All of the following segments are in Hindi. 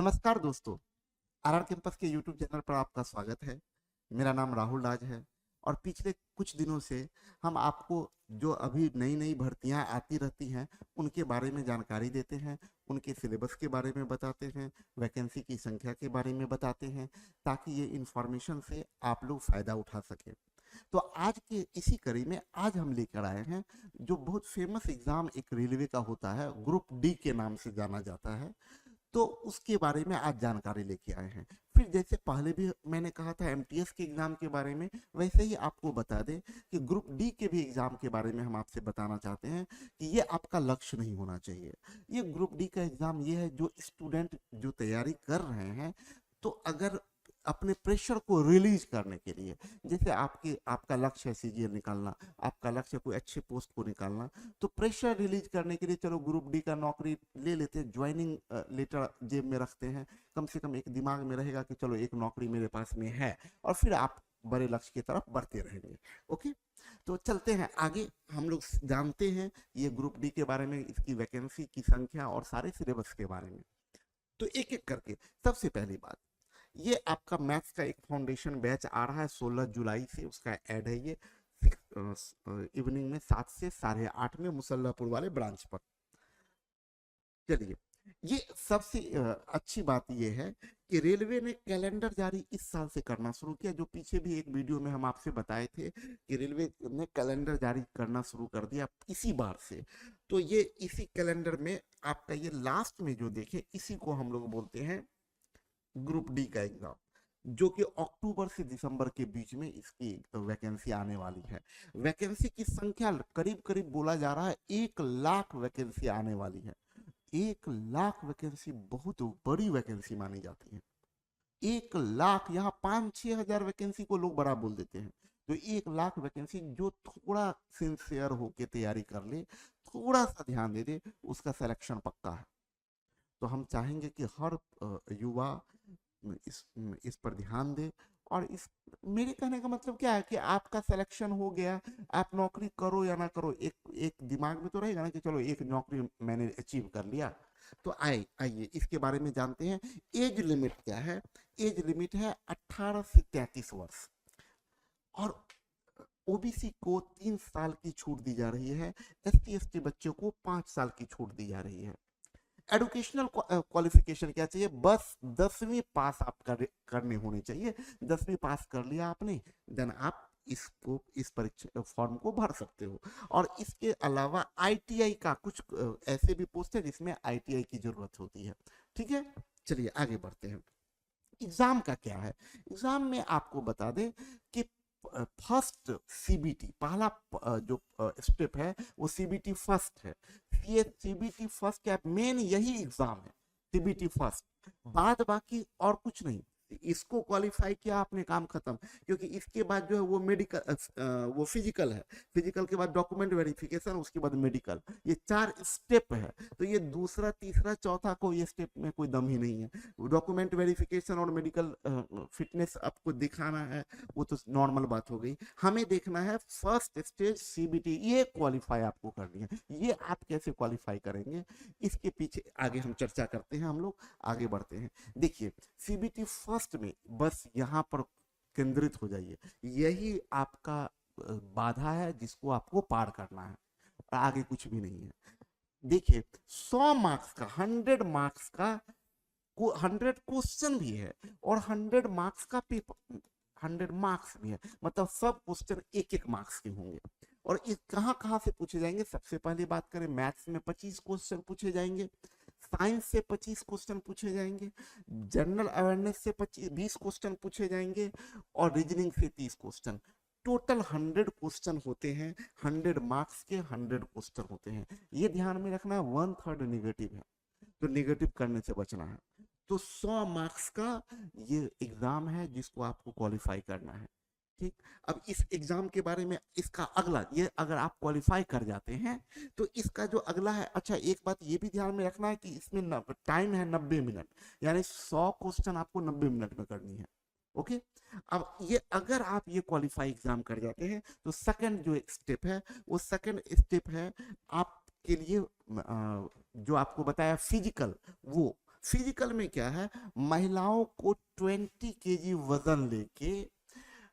नमस्कार दोस्तों, आरआर कैंपस के यूट्यूब चैनल पर आपका स्वागत है। मेरा नाम राहुल राज है और पिछले कुछ दिनों से हम आपको जो अभी नई नई भर्तियां आती रहती हैं उनके बारे में जानकारी देते हैं, उनके सिलेबस के बारे में बताते हैं, वैकेंसी की संख्या के बारे में बताते हैं, ताकि ये इन्फॉर्मेशन से आप लोग फ़ायदा उठा सकें। तो आज के इसी कड़ी में आज हम लेकर आए हैं जो बहुत फेमस एग्ज़ाम एक रेलवे का होता है, ग्रुप डी के नाम से जाना जाता है। तो उसके बारे में आज जानकारी लेके आए हैं। फिर जैसे पहले भी मैंने कहा था एमटीएस के एग्ज़ाम के बारे में, वैसे ही आपको बता दें कि ग्रुप डी के भी एग्ज़ाम के बारे में हम आपसे बताना चाहते हैं कि ये आपका लक्ष्य नहीं होना चाहिए। ये ग्रुप डी का एग्ज़ाम ये है जो स्टूडेंट जो तैयारी कर रहे हैं, तो अगर अपने प्रेशर को रिलीज करने के लिए, जैसे आपका लक्ष्य है सीजीएल निकालना, आपका लक्ष्य है कोई अच्छे पोस्ट को निकालना, तो प्रेशर रिलीज करने के लिए चलो ग्रुप डी का नौकरी ले लेते हैं, ज्वाइनिंग लेटर जेब में रखते हैं, कम से कम एक दिमाग में रहेगा कि चलो एक नौकरी मेरे पास में है, और फिर आप बड़े लक्ष्य की तरफ बढ़ते रहेंगे। ओके, तो चलते हैं आगे। हम लोग जानते हैं ये ग्रुप डी के बारे में, इसकी वैकेंसी की संख्या और सारे सिलेबस के बारे में। तो एक एक करके, सबसे पहली बात, ये आपका मैथ्स का एक फाउंडेशन बैच आ रहा है 16 जुलाई से, उसका ऐड है ये इवनिंग में 7 से 8:30 में मुसल्लापुर वाले ब्रांच पर। चलिए, ये सबसे अच्छी बात ये है कि रेलवे ने कैलेंडर जारी इस साल से करना शुरू किया। जो पीछे भी एक वीडियो में हम आपसे बताए थे कि रेलवे ने कैलेंडर जारी करना शुरू कर दिया इसी बार से। तो ये इसी कैलेंडर में आपका ये लास्ट में जो देखे, इसी को हम लोग बोलते हैं ग्रुप डी का एग्जाम, जो कि अक्टूबर से दिसंबर के बीच में इसकी वैकेंसी आने वाली है। वैकेंसी की संख्या करीब करीब बोला जा रहा है 1 लाख वैकेंसी आने वाली है। 1 लाख वैकेंसी बहुत बड़ी वैकेंसी मानी जाती है। 1 लाख, यहाँ 5-6 हजार वैकेंसी को लोग बड़ा बोल देते हैं, तो 1 लाख वैकेंसी, जो थोड़ा सिंसियर होके तैयारी कर ले, थोड़ा सा ध्यान दे दे, उसका सिलेक्शन पक्का है। तो हम चाहेंगे कि हर युवा इस पर ध्यान दे। और इस मेरे कहने का मतलब क्या है कि आपका सिलेक्शन हो गया, आप नौकरी करो या ना करो, एक एक दिमाग में तो रहेगा ना कि चलो एक नौकरी मैंने अचीव कर लिया। तो आइए इसके बारे में जानते हैं। एज लिमिट क्या है? एज लिमिट है 18 से 33 वर्ष, और ओबीसी को 3 साल की छूट दी जा रही है, एसटी एसटी बच्चों को 5 साल की छूट दी जा रही है। एडुकेशनल क्वालिफिकेशन क्या चाहिए? बस 10वीं पास आप करने होने चाहिए। 10वीं पास कर लिया आपने, देन आप इस परीक्षा फॉर्म को भर सकते हो। और इसके अलावा आईटीआई का कुछ ऐसे भी पोस्ट है जिसमें आईटीआई की जरूरत होती है। ठीक है, चलिए आगे बढ़ते हैं। एग्जाम का क्या है? एग्जाम में आपको बता दें कि फर्स्ट सीबीटी, पहला जो स्टेप है वो सीबीटी फर्स्ट है। ये सीबीटी फर्स्ट क्या, मेन यही एग्जाम है, सीबीटी फर्स्ट। बाद बाकी और कुछ नहीं, इसको क्वालिफाई किया आपने, काम खत्म। क्योंकि इसके बाद जो है वो मेडिकल, वो फिजिकल है, फिजिकल के बाद डॉक्यूमेंट वेरिफिकेशन, उसके बाद मेडिकल, ये 4 स्टेप है। तो ये दूसरा तीसरा चौथा को ये स्टेप में कोई दम ही नहीं है। डॉक्यूमेंट वेरिफिकेशन और मेडिकल फिटनेस आपको दिखाना है, वो तो नॉर्मल बात हो गई। हमें देखना है फर्स्ट स्टेज सीबीटी, ये क्वालिफाई आपको करनी है। ये आप कैसे क्वालिफाई करेंगे, इसके पीछे आगे हम चर्चा करते हैं। हम लोग आगे बढ़ते हैं। देखिए, सीबीटी फर्स्ट में बस यहाँ पर केंद्रित हो जाइए, यही आपका बाधा है जिसको आपको पार करना है, आगे कुछ भी नहीं है। देखिए, 100 मार्क्स का, 100 मार्क्स का 100 क्वेश्चन भी है, और 100 मार्क्स का पेपर, 100 मार्क्स भी है, मतलब सब क्वेश्चन एक एक मार्क्स के होंगे। और ये कहाँ कहाँ से पूछे जाएंगे? सबसे पहले बात करें, मैथ्स में 25 क्वेश्चन पूछे जाएंगे, साइंस से 25 क्वेश्चन पूछे जाएंगे, जनरल अवेयरनेस से 20 क्वेश्चन पूछे जाएंगे, और रीजनिंग से 30 क्वेश्चन। टोटल 100 क्वेश्चन होते हैं, 100 मार्क्स के 100 क्वेश्चन होते हैं। ये ध्यान में रखना है, 1/3 निगेटिव है, तो निगेटिव करने से बचना है। तो 100 मार्क्स का ये एग्जाम है जिसको आपको क्वालिफाई करना है। ठीक, अब इस एग्जाम के बारे में, इसका अगला, ये अगर आप क्वालिफाई कर जाते हैं तो इसका जो अगला है, अच्छा एक बात ये भी ध्यान में रखना है कि इसमें टाइम है 90 मिनट, यानी 100 क्वेश्चन आपको 90 मिनट में करनी है। ओके, अब ये अगर आप ये क्वालिफाई एग्जाम कर जाते हैं तो सेकंड जो स्टेप है, वो सेकंड स्टेप है आपके लिए जो आपको बताया फिजिकल, वो फिजिकल में क्या है, महिलाओं को 20 केजी वजन लेके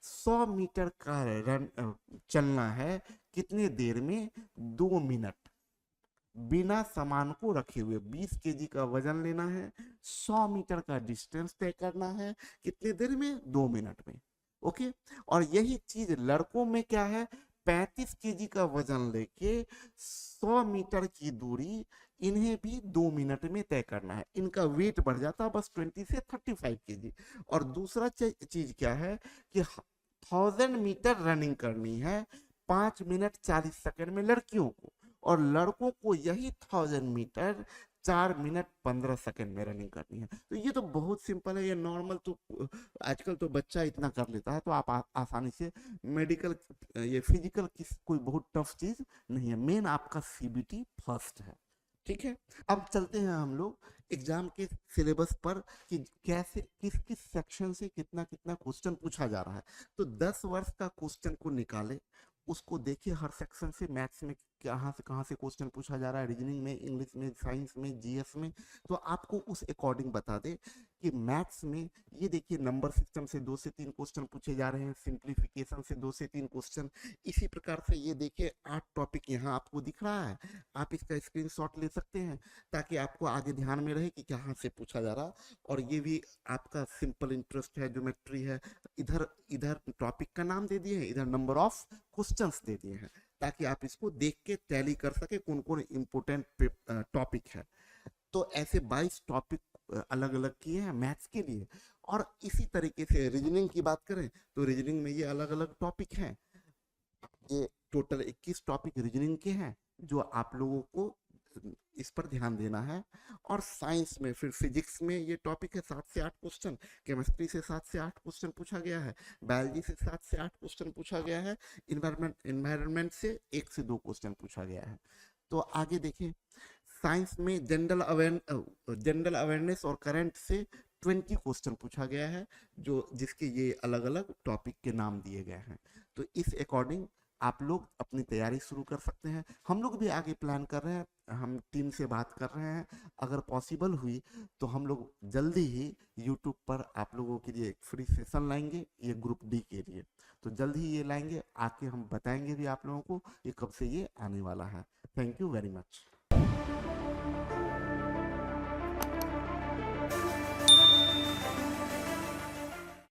100 मीटर का रन चलना है। कितने देर में? 2 मिनट। बिना सामान को रखे हुए 20 केजी का वजन लेना है, 100 मीटर का डिस्टेंस तय करना है, कितने देर में? 2 मिनट में। ओके। और यही चीज लड़कों में क्या है, 35 केजी का वजन लेके 100 मीटर की दूरी इन्हें भी 2 मिनट में तय करना है। इनका वेट बढ़ जाता है बस 20 से 35 केजी। और दूसरा चीज क्या है कि 1000 मीटर रनिंग करनी है 5 मिनट 40 सेकंड में लड़कियों को, और लड़कों को यही 1000 मीटर 4 मिनट 15 सेकंड में रनिंग करनी है। तो ये तो बहुत सिंपल है, ये नॉर्मल तो आजकल तो बच्चा इतना कर लेता है, तो आप आसानी से मेडिकल ये फिजिकल की कोई बहुत टफ चीज नहीं है। मेन आपका सीबीटी फर्स्ट है। ठीक है। अब चलते हैं हम लोग एग्जाम के सिलेबस पर कि कैसे किस किस सेक्शन से कितना कितना क्वेश्चन पूछा जा रहा है। तो 10 वर्ष का क्वेश्चन को निकाले, उसको देखिए हर सेक्शन से मैथ्स में कहाँ से क्वेश्चन पूछा जा रहा है, रीजनिंग में, इंग्लिश में, साइंस में, जीएस में, तो आपको उस अकॉर्डिंग बता दे कि मैथ्स में ये देखिए नंबर सिस्टम से 2 से 3 क्वेश्चन पूछे जा रहे हैं, सिंप्लीफिकेशन से 2 से 3 क्वेश्चन। इसी प्रकार से ये देखिए 8 टॉपिक यहाँ आपको दिख रहा है, आप इसका स्क्रीनशॉट ले सकते हैं ताकि आपको आगे ध्यान में रहे कि कहाँ से पूछा जा रहा। और ये भी आपका सिंपल इंटरेस्ट है, ज्योमेट्री है, इधर इधर टॉपिक का नाम दे दिए हैं, इधर नंबर ऑफ क्वेश्चंस दे दिए हैं, ताकि आप इसको देख के टैली कर सके कौन कौन इंपोर्टेंट टॉपिक है। तो ऐसे 22 टॉपिक अलग अलग किए हैं मैथ्स के लिए। और इसी तरीके से रीजनिंग की बात करें तो रीजनिंग में ये अलग अलग टॉपिक हैं। ये टोटल 21 टॉपिक रीजनिंग के हैं जो आप लोगों को इस पर ध्यान देना है। और साइंस में फिर फिजिक्स में ये टॉपिक है 7 से 8 क्वेश्चन, केमिस्ट्री से 7 से 8 क्वेश्चन पूछा गया है, बायोलॉजी से 7 से 8 क्वेश्चन पूछा गया है, इन्वायरमेंट से 1 से 2 क्वेश्चन पूछा गया है। तो आगे देखिए, साइंस में जनरल अवेयरनेस और करंट से 20 क्वेश्चन पूछा गया है, जो जिसके ये अलग अलग टॉपिक के नाम दिए गए हैं। तो इस अकॉर्डिंग आप लोग अपनी तैयारी शुरू कर सकते हैं। हम लोग भी आगे प्लान कर रहे हैं, हम टीम से बात कर रहे हैं, अगर पॉसिबल हुई तो हम लोग जल्दी ही यूट्यूब पर आप लोगों के लिए एक फ्री सेशन लाएंगे, ये ग्रुप डी के लिए। तो जल्द ही ये लाएंगे, आके हम बताएंगे भी आप लोगों को ये कब से ये आने वाला है। Thank you very much.